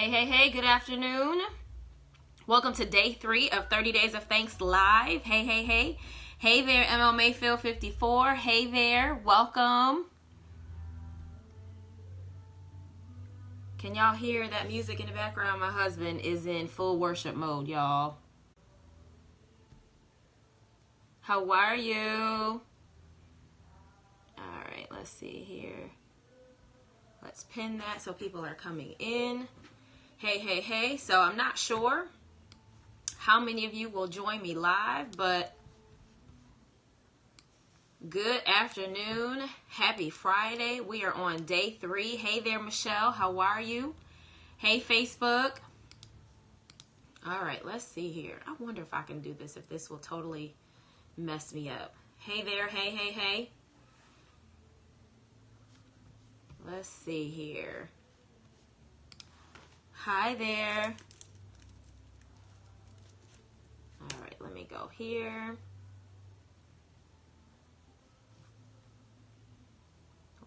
Hey, good afternoon. Welcome to day 3 of 30 Days of Thanks Live. Hey. Hey there, ML Mayfield 54. Hey there, welcome. Can y'all hear that music in the background? My husband is in full worship mode, y'all. How are you? All right, let's see here. Let's pin that so people are coming in. Hey. So I'm not sure how many of you will join me live, but good afternoon. Happy Friday. We are on day 3. Hey there, Michelle. How are you? Hey, Facebook. All right, let's see here. I wonder if I can do this, if this will totally mess me up. Hey there. Hey. Let's see here. Hi there. All right, let me go here.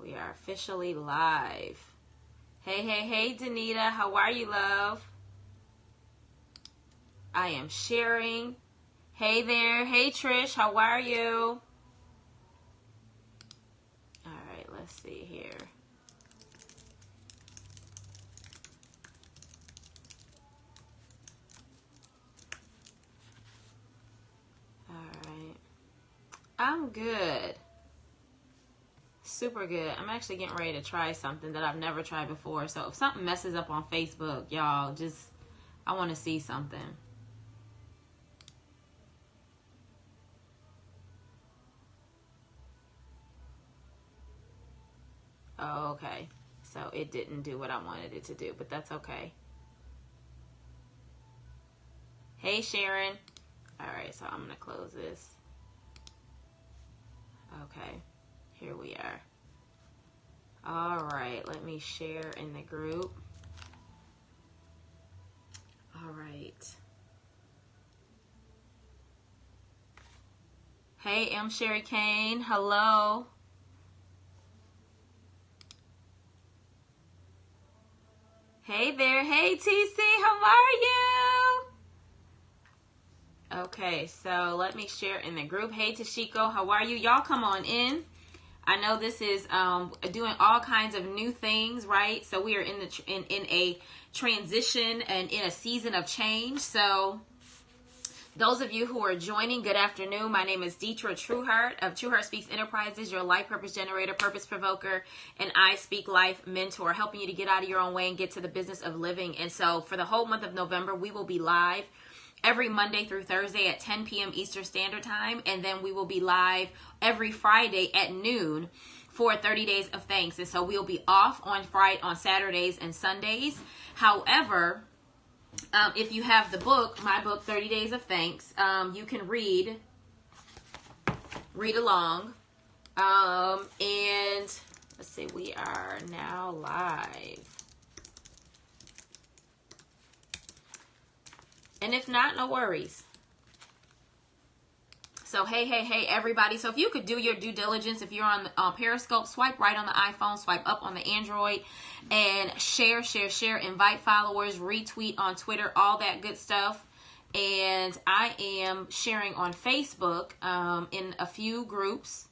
We are officially live. Hey, Danita. How are you, love? I am sharing. Hey there. Hey, Trish. How are you? All right, let's see here. I'm good. Super good. I'm actually getting ready to try something that I've never tried before. So if something messes up on Facebook, y'all, I want to see something. Oh, okay. So it didn't do what I wanted it to do, but that's okay. Hey, Sharon. All right, so I'm going to close this. Okay, here we are. All right, let me share in the group. All right. Hey, M. Sherry Kane. Hello. Hey there. Hey, TC. How are you? Okay, so let me share in the group. Hey, Tashiko. How are you? Y'all come on in. I know this is doing all kinds of new things, right? So we are in a transition and in a season of change. So those of you who are joining, good afternoon. My name is Detra Trueheart of Trueheart Speaks Enterprises, your life purpose generator, purpose provoker, and I Speak Life mentor, helping you to get out of your own way and get to the business of living. And so for the whole month of November, we will be live every Monday through Thursday at 10 p.m. Eastern Standard Time. And then we will be live every Friday at noon for 30 Days of Thanks. And so we'll be off on Saturdays and Sundays. However, if you have the book, my book, 30 Days of Thanks, you can read along. And let's see, we are now live. And if not, no worries. So, hey, everybody. So if you could do your due diligence, if you're on Periscope, swipe right on the iPhone, swipe up on the Android, and share, invite followers, retweet on Twitter, all that good stuff. And I am sharing on Facebook in a few groups,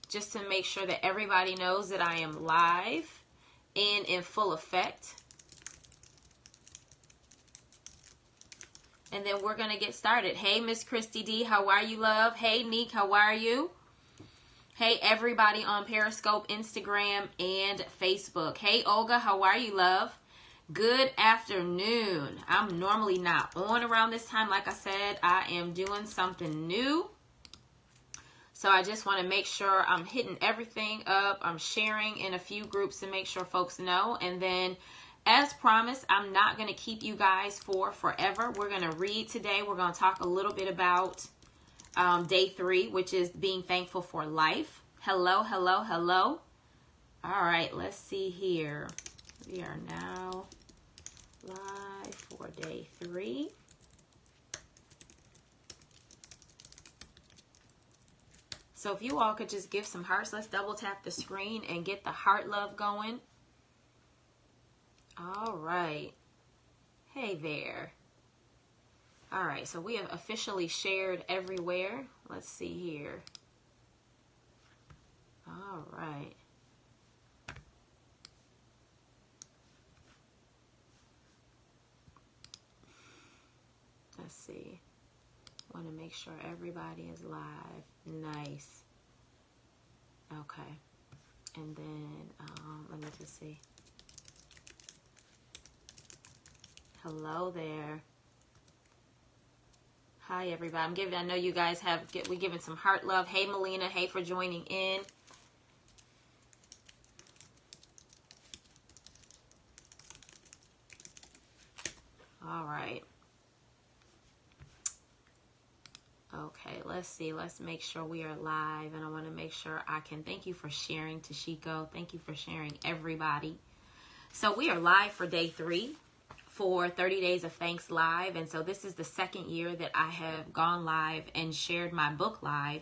just to make sure that everybody knows that I am live and in full effect. And then we're going to get started. Hey, Miss Christy D, how are you, love? Hey, Neek, how are you? Hey, everybody on Periscope, Instagram, and Facebook. Hey, Olga, how are you, love? Good afternoon. I'm normally not on around this time. Like I said, I am doing something new. So I just want to make sure I'm hitting everything up. I'm sharing in a few groups to make sure folks know. And then, as promised, I'm not going to keep you guys for forever. We're going to read today. We're going to talk a little bit about day 3, which is being thankful for life. Hello. All right, let's see here. We are now live for day 3. So if you all could just give some hearts, let's double tap the screen and get the heart love going. All right. Hey there. All right, so we have officially shared everywhere. Let's see here. All right. Let's see. Want to make sure everybody is live. Nice. Okay. And then, let me just see. Hello there. Hi, everybody. I know you guys we're giving some heart love. Hey, Melina. Hey, for joining in. All right. Okay, let's see. Let's make sure we are live. And I want to make sure I can. Thank you for sharing, Tashiko. Thank you for sharing, everybody. So we are live for day 3 for 30 Days of Thanks Live. And so this is the second year that I have gone live and shared my book live.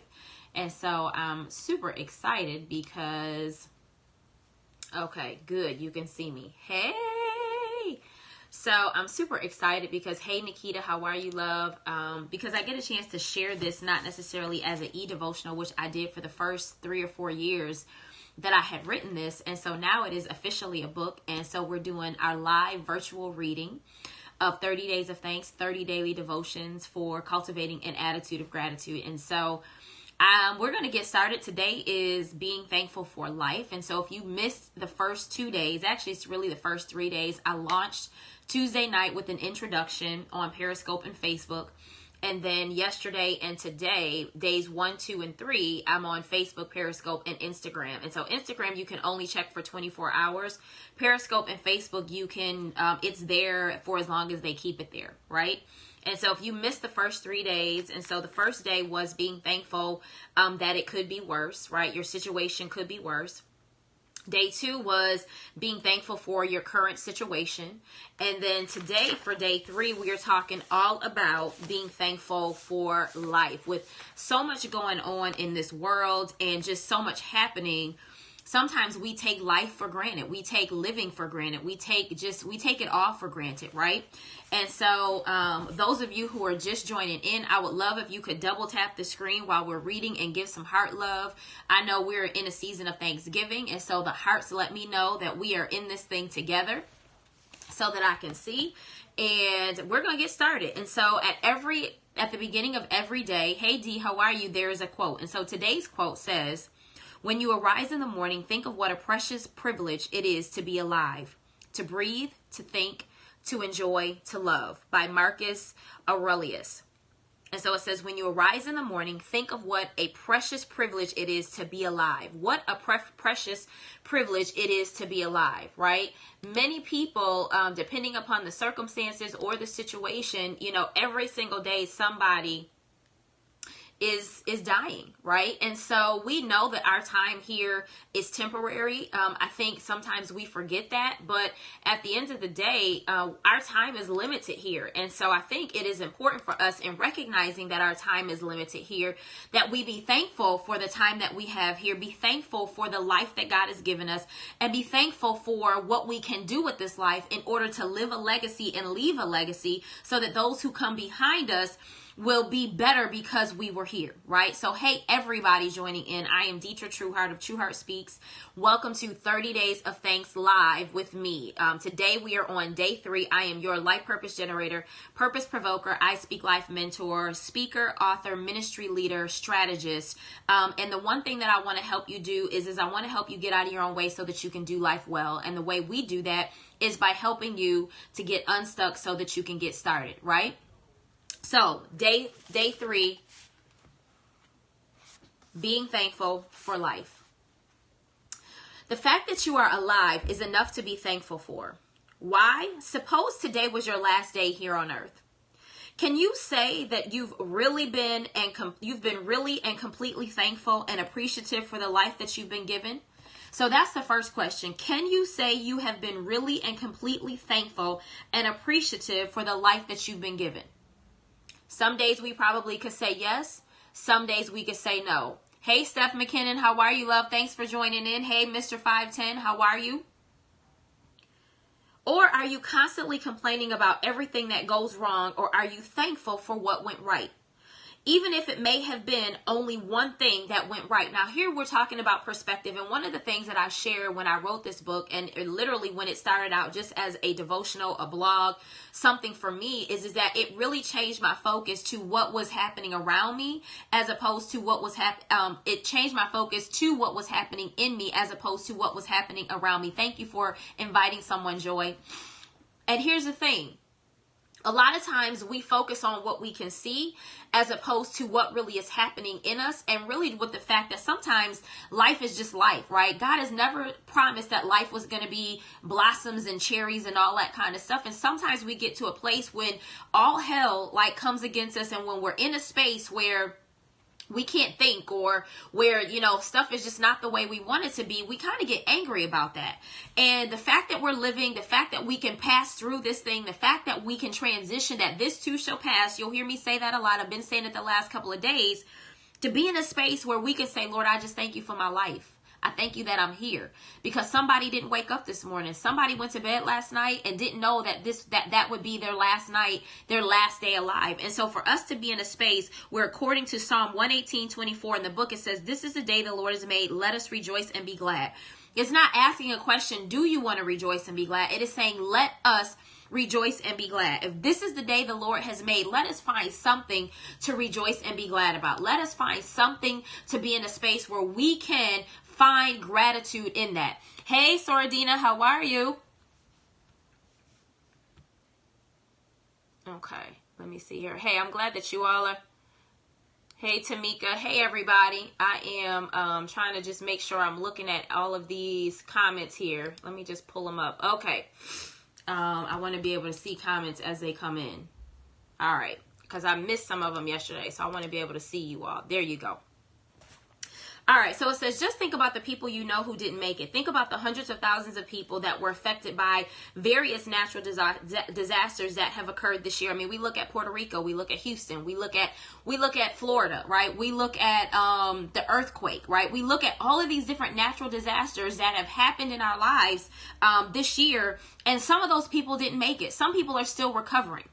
And so I'm super excited because, okay, good. You can see me. Hey. So I'm super excited because, hey, Nikita, how are you, love? Because I get a chance to share this, not necessarily as an e-devotional, which I did for the first 3 or 4 years that I had written this. And so now it is officially a book. And so we're doing our live virtual reading of 30 Days of Thanks, 30 daily devotions for cultivating an attitude of gratitude. And so we're going to get started. Today is being thankful for life. And so if you missed the first 2 days, actually it's really the first 3 days, I launched Tuesday night with an introduction on Periscope and Facebook. And then yesterday and today, days 1, 2, and 3, I'm on Facebook, Periscope, and Instagram. And so Instagram, you can only check for 24 hours. Periscope and Facebook, you can, it's there for as long as they keep it there, right? And so if you missed the first 3 days, and so the first day was being thankful that it could be worse, right? Your situation could be worse. Day 2 was being thankful for your current situation. And then today for day 3, we are talking all about being thankful for life. With so much going on in this world and just so much happening, sometimes we take life for granted. We take living for granted. We take it all for granted, right? And so those of you who are just joining in, I would love if you could double tap the screen while we're reading and give some heart love. I know we're in a season of Thanksgiving, and so the hearts let me know that we are in this thing together so that I can see. And we're going to get started. And so at the beginning of every day, hey D, how are you? There is a quote. And so today's quote says, "When you arise in the morning, think of what a precious privilege it is to be alive, to breathe, to think, to enjoy, to love," by Marcus Aurelius. And so it says, when you arise in the morning, think of what a precious privilege it is to be alive. What a precious privilege it is to be alive, right? Many people, depending upon the circumstances or the situation, every single day somebody is dying, right? And so we know that our time here is temporary. I think sometimes we forget that, but at the end of the day, our time is limited here. And so I think it is important for us, in recognizing that our time is limited here, that we be thankful for the time that we have here, be thankful for the life that God has given us, and be thankful for what we can do with this life in order to live a legacy and leave a legacy, so that those who come behind us will be better because we were here, right? So, hey, everybody joining in. I am Detra Trueheart of Trueheart Speaks. Welcome to 30 Days of Thanks Live with me. Today we are on day 3. I am your life purpose generator, purpose provoker, I Speak Life mentor, speaker, author, ministry leader, strategist. And the one thing that I want to help you do is I want to help you get out of your own way so that you can do life well. And the way we do that is by helping you to get unstuck so that you can get started, right? So, day 3, being thankful for life. The fact that you are alive is enough to be thankful for. Why? Suppose today was your last day here on earth. Can you say that you've really been really and completely thankful and appreciative for the life that you've been given? So that's the first question. Can you say you have been really and completely thankful and appreciative for the life that you've been given? Some days we probably could say yes. Some days we could say no. Hey, Steph McKinnon, how are you, love? Thanks for joining in. Hey, Mr. 510, how are you? Or are you constantly complaining about everything that goes wrong, or are you thankful for what went right? Even if it may have been only one thing that went right. Now, here we're talking about perspective. And one of the things that I shared when I wrote this book, and literally when it started out just as a devotional, a blog, something for me, is that it really changed my focus to what was happening around me as opposed to what was it changed my focus to what was happening in me as opposed to what was happening around me. Thank you for inviting someone, Joy. And here's the thing. A lot of times we focus on what we can see as opposed to what really is happening in us, and really with the fact that sometimes life is just life, right? God has never promised that life was going to be blossoms and cherries and all that kind of stuff. And sometimes we get to a place when all hell like comes against us, and when we're in a space where we can't think, or where, stuff is just not the way we want it to be, we kind of get angry about that. And the fact that we're living, the fact that we can pass through this thing, the fact that we can transition, that this too shall pass. You'll hear me say that a lot. I've been saying it the last couple of days. To be in a space where we can say, Lord, I just thank you for my life. I thank you that I'm here, because somebody didn't wake up this morning. Somebody went to bed last night and didn't know that that would be their last night, their last day alive. And so for us to be in a space where, according to Psalm 118:24 in the book, it says, this is the day the Lord has made. Let us rejoice and be glad. It's not asking a question, do you want to rejoice and be glad? It is saying, let us rejoice and be glad. If this is the day the Lord has made, let us find something to rejoice and be glad about. Let us find something to be in a space where we can find gratitude in that. Hey, Sordina, how are you? Okay, let me see here. Hey, I'm glad that you all are. Hey, Tamika. Hey, everybody. I am trying to just make sure I'm looking at all of these comments here. Let me just pull them up. Okay. I want to be able to see comments as they come in. All right. Because I missed some of them yesterday, so I want to be able to see you all. There you go. All right, so it says, just think about the people you know who didn't make it. Think about the hundreds of thousands of people that were affected by various natural disasters that have occurred this year. I mean, we look at Puerto Rico, we look at Houston, we look at Florida, right? We look at the earthquake, right? We look at all of these different natural disasters that have happened in our lives this year, and some of those people didn't make it. Some people are still recovering.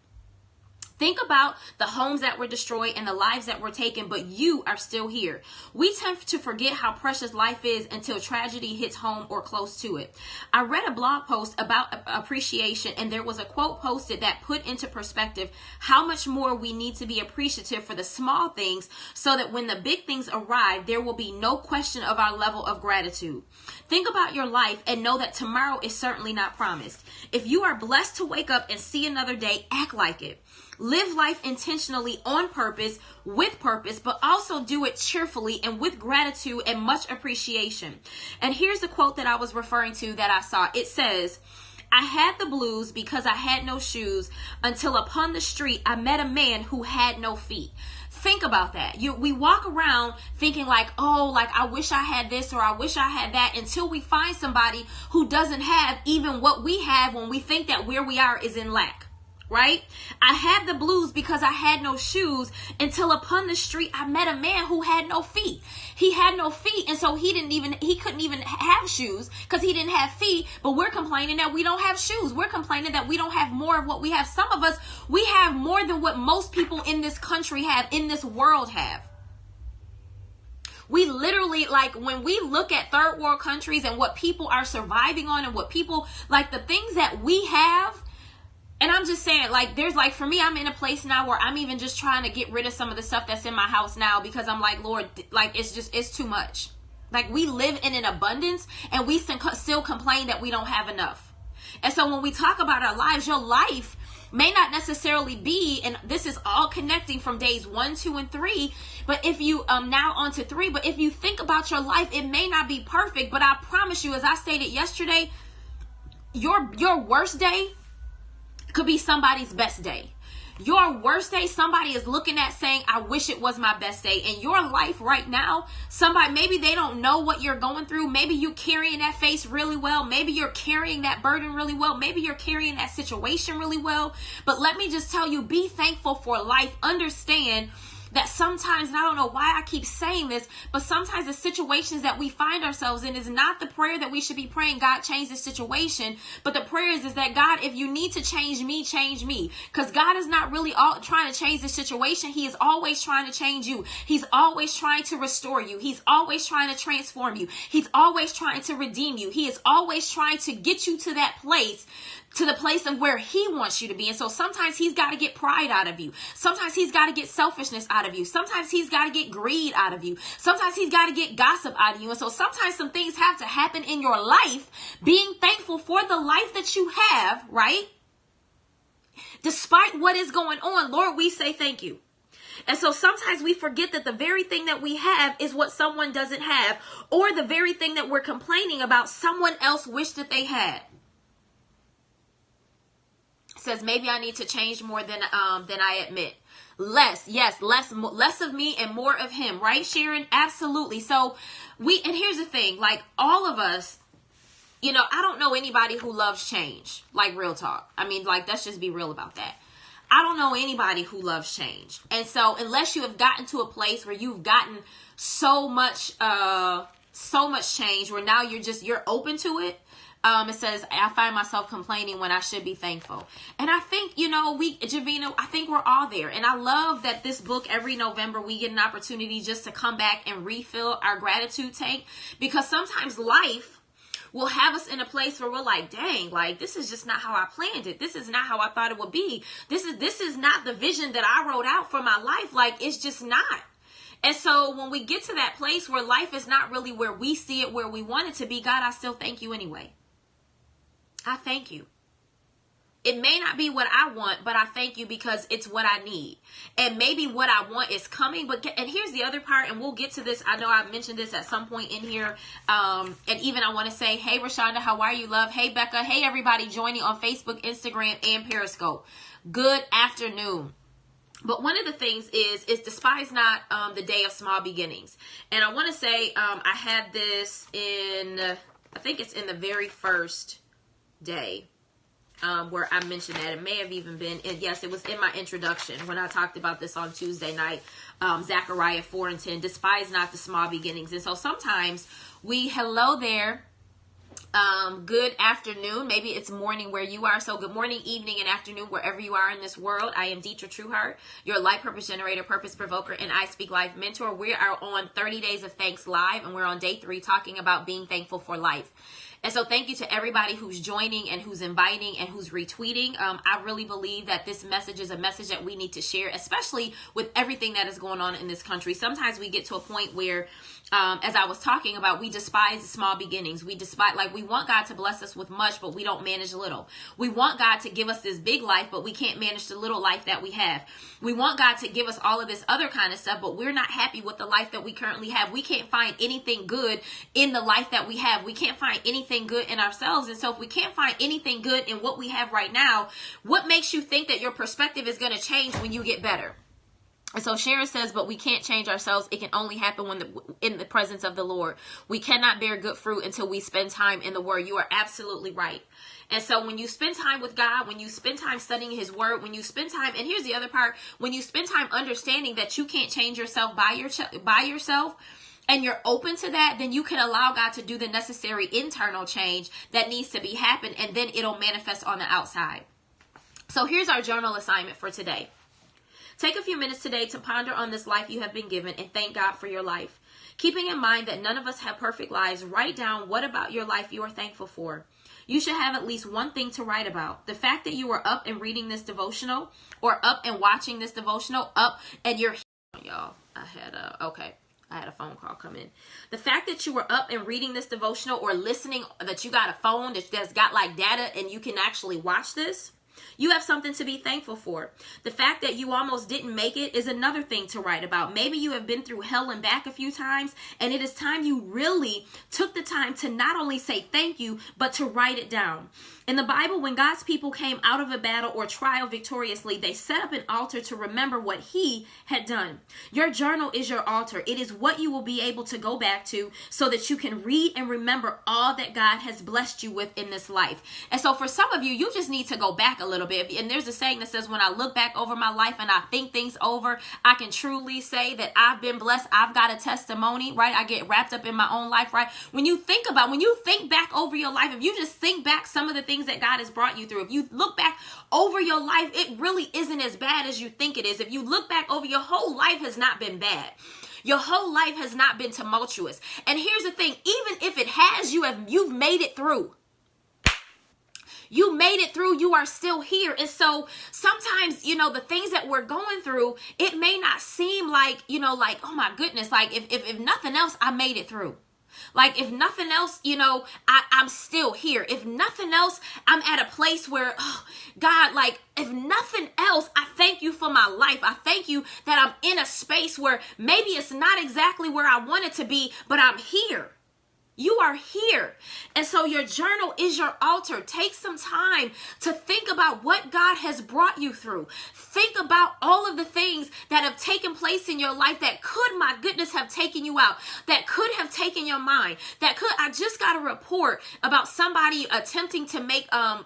Think about the homes that were destroyed and the lives that were taken, but you are still here. We tend to forget how precious life is until tragedy hits home or close to it. I read a blog post about appreciation, and there was a quote posted that put into perspective how much more we need to be appreciative for the small things, so that when the big things arrive, there will be no question of our level of gratitude. Think about your life and know that tomorrow is certainly not promised. If you are blessed to wake up and see another day, act like it. Live life intentionally, on purpose, with purpose, but also do it cheerfully and with gratitude and much appreciation. And here's the quote that I was referring to that I saw. It says, I had the blues because I had no shoes until upon the street I met a man who had no feet. Think about that. We walk around thinking like, oh, like I wish I had this or I wish I had that, until we find somebody who doesn't have even what we have, when we think that where we are is in lack. Right? I had the blues because I had no shoes until upon the street I met a man who had no feet. He had no feet, and so he couldn't even have shoes because he didn't have feet. But we're complaining that we don't have shoes. We're complaining that we don't have more of what we have. Some of us, we have more than what most people in this country have, in this world have. We literally, like, when we look at third world countries and what people are surviving on, and what people, like, the things that we have. And I'm just saying, like, there's, like, for me, I'm in a place now where I'm even just trying to get rid of some of the stuff that's in my house now, because I'm like, Lord, like, it's too much. Like, we live in an abundance, and we still complain that we don't have enough. And so when we talk about our lives, your life may not necessarily be, and this is all connecting from days 1, 2, and 3, but if you, now on to 3, but if you think about your life, it may not be perfect, but I promise you, as I stated yesterday, your worst day could be somebody's best day. Your worst day, somebody is looking at saying, I wish it was my best day. In your life right now, somebody, maybe they don't know what you're going through. Maybe you're carrying that face really well. Maybe you're carrying that burden really well. Maybe you're carrying that situation really well. But let me just tell you, be thankful for life. Understand that sometimes, and I don't know why I keep saying this, but sometimes the situations that we find ourselves in is not the prayer that we should be praying, God, change this situation. But the prayer is that, God, if you need to change me, change me. Because God is not really trying to change the situation. He is always trying to change you. He's always trying to restore you. He's always trying to transform you. He's always trying to redeem you. He is always trying to get you to that place, to the place of where he wants you to be. And so sometimes he's got to get pride out of you. Sometimes he's got to get selfishness out of you. Sometimes he's got to get greed out of you. Sometimes he's got to get gossip out of you. And so sometimes some things have to happen in your life, being thankful for the life that you have, right? Despite what is going on, Lord, we say thank you. And so sometimes we forget that the very thing that we have is what someone doesn't have, or the very thing that we're complaining about, someone else wished that they had. Says maybe I need to change more than I admit. Less of me and more of him, right, Sharon? Absolutely. So and here's the thing, like all of us, you know, I don't know anybody who loves change, like real talk. I mean, like, let's just be real about that. I don't know anybody who loves change. And so unless you have gotten to a place where you've gotten so much change where now you're open to it. It says, I find myself complaining when I should be thankful. And I think, you know, Javina, I think we're all there. And I love that this book, every November, we get an opportunity just to come back and refill our gratitude tank. Because sometimes life will have us in a place where we're like, dang, like, this is just not how I planned it. This is not how I thought it would be. This is not the vision that I wrote out for my life. Like, it's just not. And so when we get to that place where life is not really where we see it, where we want it to be, God, I still thank you anyway. I thank you. It may not be what I want, but I thank you because it's what I need. And maybe what I want is coming. And here's the other part, and we'll get to this. I know I mentioned this at some point in here. And even I want to say, hey, Rashonda, how are you, love? Hey, Becca. Hey, everybody joining on Facebook, Instagram, and Periscope. Good afternoon. But one of the things is despise not the day of small beginnings. And I want to say I had this I think it's in the very first day where I mentioned that. It may have even been yes, it was in my introduction when I talked about this on Tuesday night. Zechariah 4:10, despise not the small beginnings. And so sometimes hello there, good afternoon, maybe it's morning where you are, so good morning, evening, and afternoon wherever you are in this world. I am Detra Trueheart, your life purpose generator, purpose provoker, and I Speak Life mentor. We are on 30 Days of Thanks live, and we're on day 3 talking about being thankful for life. And so thank you to everybody who's joining and who's inviting and who's retweeting. I really believe that this message is a message that we need to share, especially with everything that is going on in this country. Sometimes we get to a point where, as I was talking about, we despise the small beginnings. We want God to bless us with much, but we don't manage little. We want God to give us this big life, but we can't manage the little life that we have. We want God to give us all of this other kind of stuff, but we're not happy with the life that we currently have. We can't find anything good in the life that we have. We can't find anything good in ourselves. And so if we can't find anything good in what we have right now, what makes you think that your perspective is going to change when you get better? And so Sharon says, but we can't change ourselves. It can only happen in the presence of the Lord. We cannot bear good fruit until we spend time in the Word. You are absolutely right. And so when you spend time with God, when you spend time studying His Word, when you spend time, and here's the other part, when you spend time understanding that you can't change yourself by yourself, and you're open to that, then you can allow God to do the necessary internal change that needs to be happen, and then it'll manifest on the outside. So here's our journal assignment for today. Take a few minutes today to ponder on this life you have been given and thank God for your life. Keeping in mind that none of us have perfect lives, write down what about your life you are thankful for. You should have at least one thing to write about. The fact that you were up and reading this devotional, or up and watching this devotional, up and you're y'all. I had a phone call come in. The fact that you were up and reading this devotional or listening, that you got a phone that's got like data and you can actually watch this, you have something to be thankful for. The fact that you almost didn't make it is another thing to write about. Maybe you have been through hell and back a few times, and it is time you really took the time to not only say thank you, but to write it down. In the Bible, when God's people came out of a battle or trial victoriously, they set up an altar to remember what He had done. Your journal is your altar. It is what you will be able to go back to so that you can read and remember all that God has blessed you with in this life. And so for some of you, you just need to go back a little bit. And there's a saying that says, when I look back over my life and I think things over, I can truly say that I've been blessed. I've got a testimony, right? I get wrapped up in my own life, right? When you think back over your life, if you just think back some of the things that God has brought you through, if you look back over your life, it really isn't as bad as you think it is. If you look back over your whole life, has not been bad. Your whole life has not been tumultuous. And here's the thing, even if it has, you've made it through. You made it through. You are still here. And so sometimes, the things that we're going through, it may not seem like, like, oh my goodness, like if nothing else, I made it through. Like, if nothing else, I'm still here. If nothing else, I'm at a place where, oh, God, like, if nothing else, I thank you for my life. I thank you that I'm in a space where maybe it's not exactly where I want it to be, but I'm here. You are here. And so your journal is your altar. Take some time to think about what God has brought you through. Think about all of the things that have taken place in your life that could, my goodness, have taken you out, that could have taken your mind, I just got a report about somebody attempting to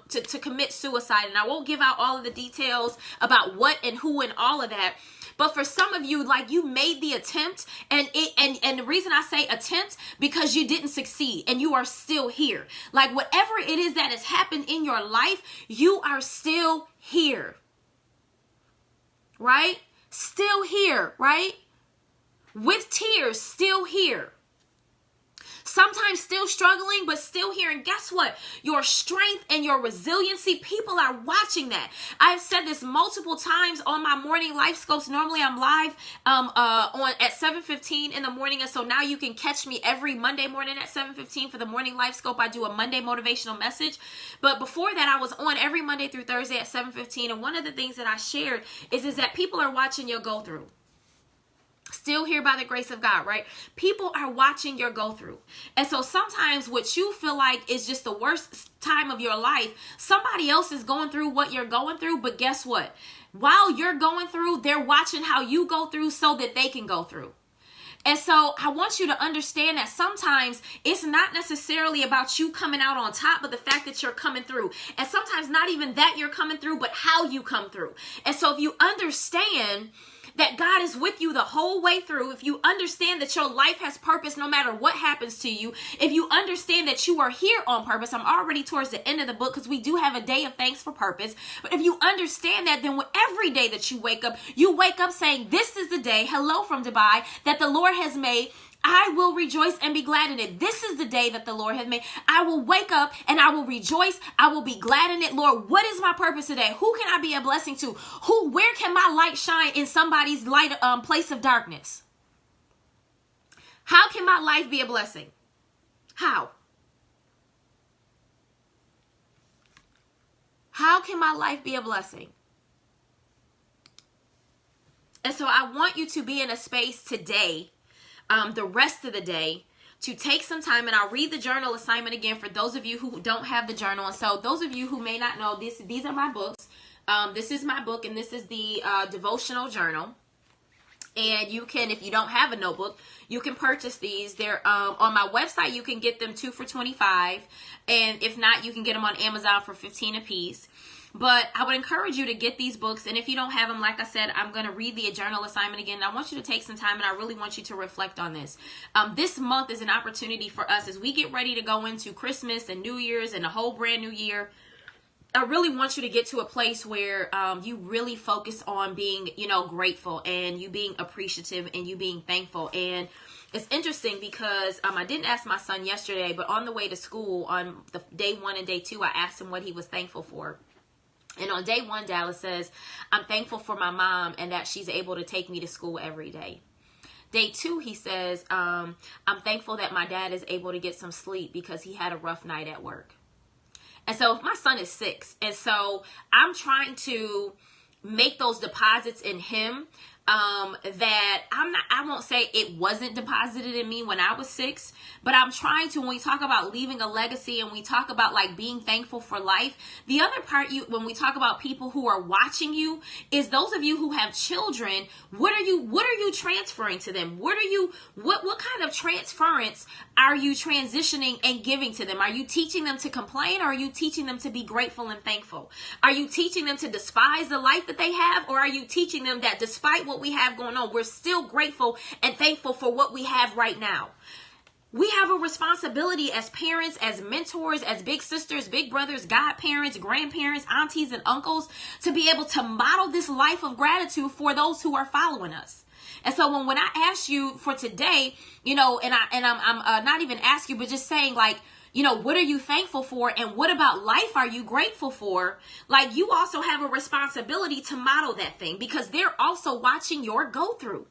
to commit suicide. And I won't give out all of the details about what and who and all of that. But for some of you, like, you made the attempt, and the reason I say attempt, because you didn't succeed and you are still here. Like, whatever it is that has happened in your life, you are still here. Right? Still here, right? With tears, still here. Sometimes still struggling, but still here. And guess what? Your strength and your resiliency, people are watching that. I've said this multiple times on my morning life scopes. Normally I'm live at 7:15 in the morning. And so now you can catch me every Monday morning at 7:15 for the morning life scope. I do a Monday motivational message. But before that, I was on every Monday through Thursday at 7:15. And one of the things that I shared is that people are watching your go through. Still here by the grace of God, right? People are watching your go through. And so sometimes what you feel like is just the worst time of your life, somebody else is going through what you're going through. But guess what? While you're going through, they're watching how you go through so that they can go through. And so I want you to understand that sometimes it's not necessarily about you coming out on top, but the fact that you're coming through. And sometimes not even that you're coming through, but how you come through. And so if you understand that God is with you the whole way through, if you understand that your life has purpose no matter what happens to you, if you understand that you are here on purpose, I'm already towards the end of the book because we do have a day of thanks for purpose. But if you understand that, then every day that you wake up saying, this is the day, hello from Dubai, that the Lord has made. I will rejoice and be glad in it. This is the day that the Lord has made. I will wake up and I will rejoice. I will be glad in it. Lord, what is my purpose today? Who can I be a blessing to? Where can my light shine in somebody's light place of darkness? How can my life be a blessing? How? How can my life be a blessing? And so I want you to be in a space today, the rest of the day, to take some time, and I'll read the journal assignment again for those of you who don't have the journal. And so those of you who may not know, these are my books. This is my book, and this is the devotional journal. And you can, if you don't have a notebook, you can purchase these. They're on my website. You can get them 2 for $25, and if not, you can get them on Amazon for $15 a piece. But I would encourage you to get these books. And if you don't have them, like I said, I'm going to read the journal assignment again. I want you to take some time, and I really want you to reflect on this. This month is an opportunity for us as we get ready to go into Christmas and New Year's and a whole brand new year. I really want you to get to a place where you really focus on being, grateful, and you being appreciative, and you being thankful. And it's interesting because I didn't ask my son yesterday, but on the way to school on the day 1 and day 2, I asked him what he was thankful for. And on day 1, Dallas says, I'm thankful for my mom and that she's able to take me to school every day. Day 2, he says, I'm thankful that my dad is able to get some sleep because he had a rough night at work. And so my son is 6. And so I'm trying to make those deposits in him that I won't say it wasn't deposited in me when I was 6, but I'm trying to, when we talk about leaving a legacy and we talk about like being thankful for life, the other part when we talk about people who are watching you is those of you who have children. What are you transferring to them? What kind of transference are you transitioning and giving to them? Are you teaching them to complain, or are you teaching them to be grateful and thankful? Are you teaching them to despise the life that they have, or are you teaching them that despite what we have going on, we're still grateful and thankful for what we have right now? We have a responsibility as parents, as mentors, as big sisters, big brothers, godparents, grandparents, aunties, and uncles to be able to model this life of gratitude for those who are following us. And so when I ask you for today, and I'm not even asking you, but just saying, like, what are you thankful for, and what about life are you grateful for? Like, you also have a responsibility to model that thing, because they're also watching your go through.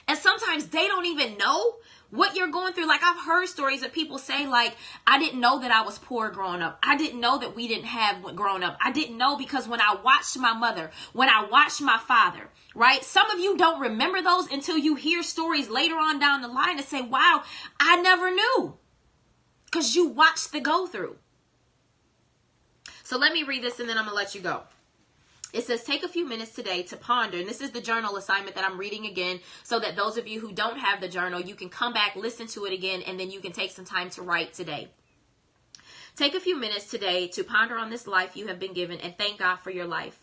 And sometimes they don't even know what you're going through. Like, I've heard stories of people say, like, I didn't know that I was poor growing up. I didn't know that we didn't have growing up. I didn't know because when I watched my mother, when I watched my father, right? Some of you don't remember those until you hear stories later on down the line and say, wow, I never knew, because you watched the go through. So let me read this and then I'm going to let you go. It says, take a few minutes today to ponder, and this is the journal assignment that I'm reading again, so that those of you who don't have the journal, you can come back, listen to it again, and then you can take some time to write today. Take a few minutes today to ponder on this life you have been given and thank God for your life.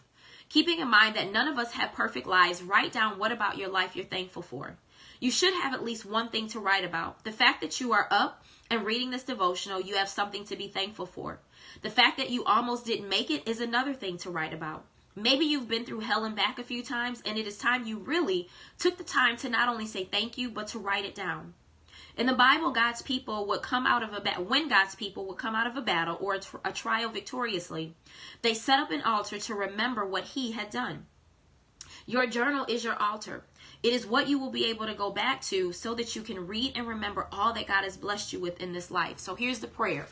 Keeping in mind that none of us have perfect lives, write down what about your life you're thankful for. You should have at least one thing to write about. The fact that you are up and reading this devotional, you have something to be thankful for. The fact that you almost didn't make it is another thing to write about. Maybe you've been through hell and back a few times, and it is time you really took the time to not only say thank you, but to write it down. In the Bible, God's people would come out of when God's people would come out of a battle or a trial victoriously, they set up an altar to remember what He had done. Your journal is your altar. It is what you will be able to go back to so that you can read and remember all that God has blessed you with in this life. So here's the prayer.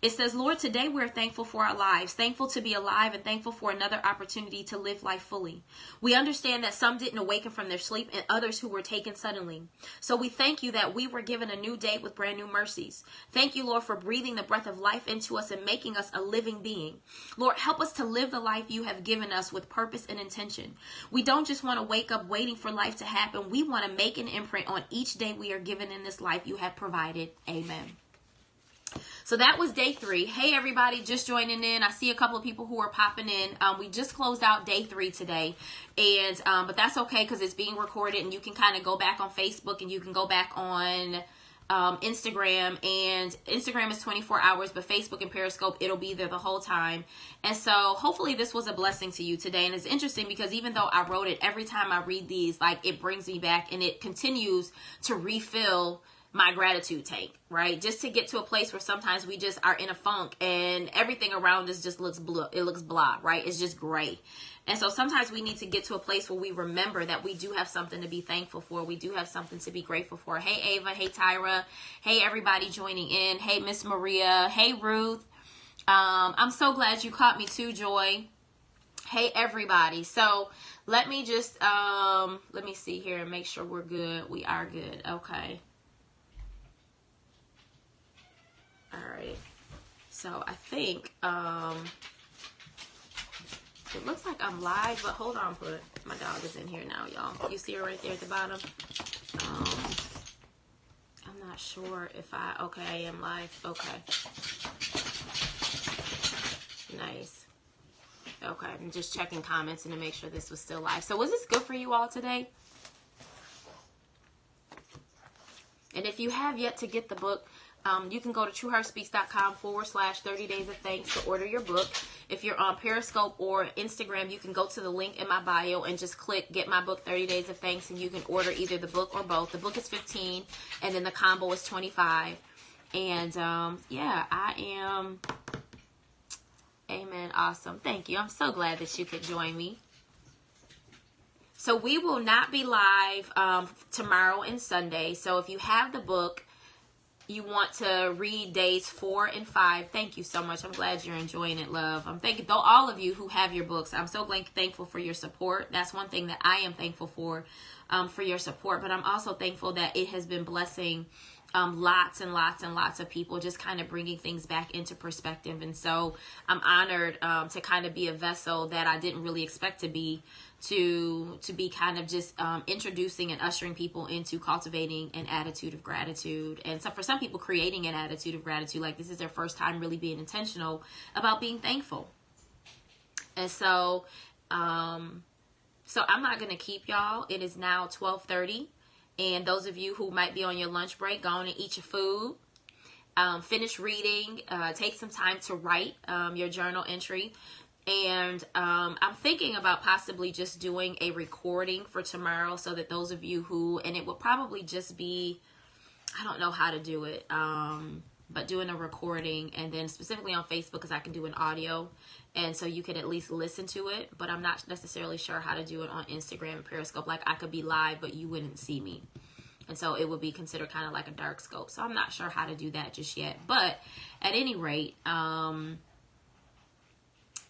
It says, Lord, today we're thankful for our lives, thankful to be alive, and thankful for another opportunity to live life fully. We understand that some didn't awaken from their sleep and others who were taken suddenly. So we thank you that we were given a new day with brand new mercies. Thank you, Lord, for breathing the breath of life into us and making us a living being. Lord, help us to live the life you have given us with purpose and intention. We don't just want to wake up waiting for life to happen. We want to make an imprint on each day we are given in this life you have provided. Amen. So that was day 3. Hey, everybody, just joining in. I see a couple of people who are popping in. We just closed out day 3 today, and but that's okay because it's being recorded, and you can kind of go back on Facebook, and you can go back on Instagram, and Instagram is 24 hours, but Facebook and Periscope, it'll be there the whole time. And so hopefully this was a blessing to you today. And it's interesting because even though I wrote it, every time I read these, like, it brings me back, and it continues to refill my gratitude tank, right? Just to get to a place where sometimes we just are in a funk and everything around us just looks blue. It looks blah, right? It's just gray. And so sometimes we need to get to a place where we remember that we do have something to be thankful for. We do have something to be grateful for. Hey, Ava. Hey, Tyra. Hey, everybody joining in. Hey, Miss Maria. Hey, Ruth. I'm so glad you caught me too, Joy. Hey, everybody. So let me just, let me see here and make sure we're good. We are good. Okay. All right, so I think it looks like I'm live, but hold on, my dog is in here now, y'all. You see her right there at the bottom? I'm not sure if okay, I am live. Okay. Nice. Okay, I'm just checking comments and to make sure this was still live. So was this good for you all today? And if you have yet to get the book, you can go to trueheartspeaks.com/30 days of thanks to order your book. If you're on Periscope or Instagram, you can go to the link in my bio and just click get my book 30 days of thanks, and you can order either the book or both. The book is $15 and then the combo is $25. And yeah, I am. Amen. Awesome. Thank you. I'm so glad that you could join me. So we will not be live tomorrow and Sunday. So if you have the book, you want to read days 4 and 5. Thank you so much. I'm glad you're enjoying it, love. I'm thanking all of you who have your books. I'm so thankful for your support. That's one thing that I am thankful for your support. But I'm also thankful that it has been blessing lots and lots and lots of people, just kind of bringing things back into perspective. And so I'm honored to kind of be a vessel that I didn't really expect to be, to be kind of just introducing and ushering people into cultivating an attitude of gratitude. And so for some people, creating an attitude of gratitude, like this is their first time really being intentional about being thankful. And so I'm not going to keep y'all. It is now 12:30. And those of you who might be on your lunch break, go on and eat your food. Finish reading. Take some time to write your journal entry. And I'm thinking about possibly just doing a recording for tomorrow, so that those of you who, and it will probably just be, I don't know how to do it, but doing a recording, and then specifically on Facebook, because I can do an audio, and so you can at least listen to it. But I'm not necessarily sure how to do it on Instagram and Periscope. Like, I could be live, but you wouldn't see me. And so it would be considered kind of like a dark scope. So I'm not sure how to do that just yet. But at any rate,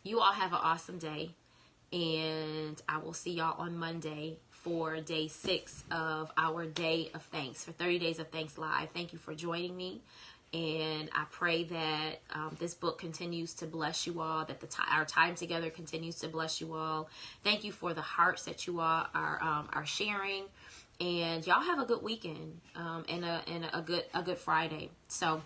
you all have an awesome day. And I will see y'all on Monday for day 6 of our Day of Thanks, for 30 Days of Thanks Live. Thank you for joining me. And I pray that this book continues to bless you all, that our time together continues to bless you all. Thank you for the hearts that you all are sharing. And y'all have a good weekend and a good Friday. So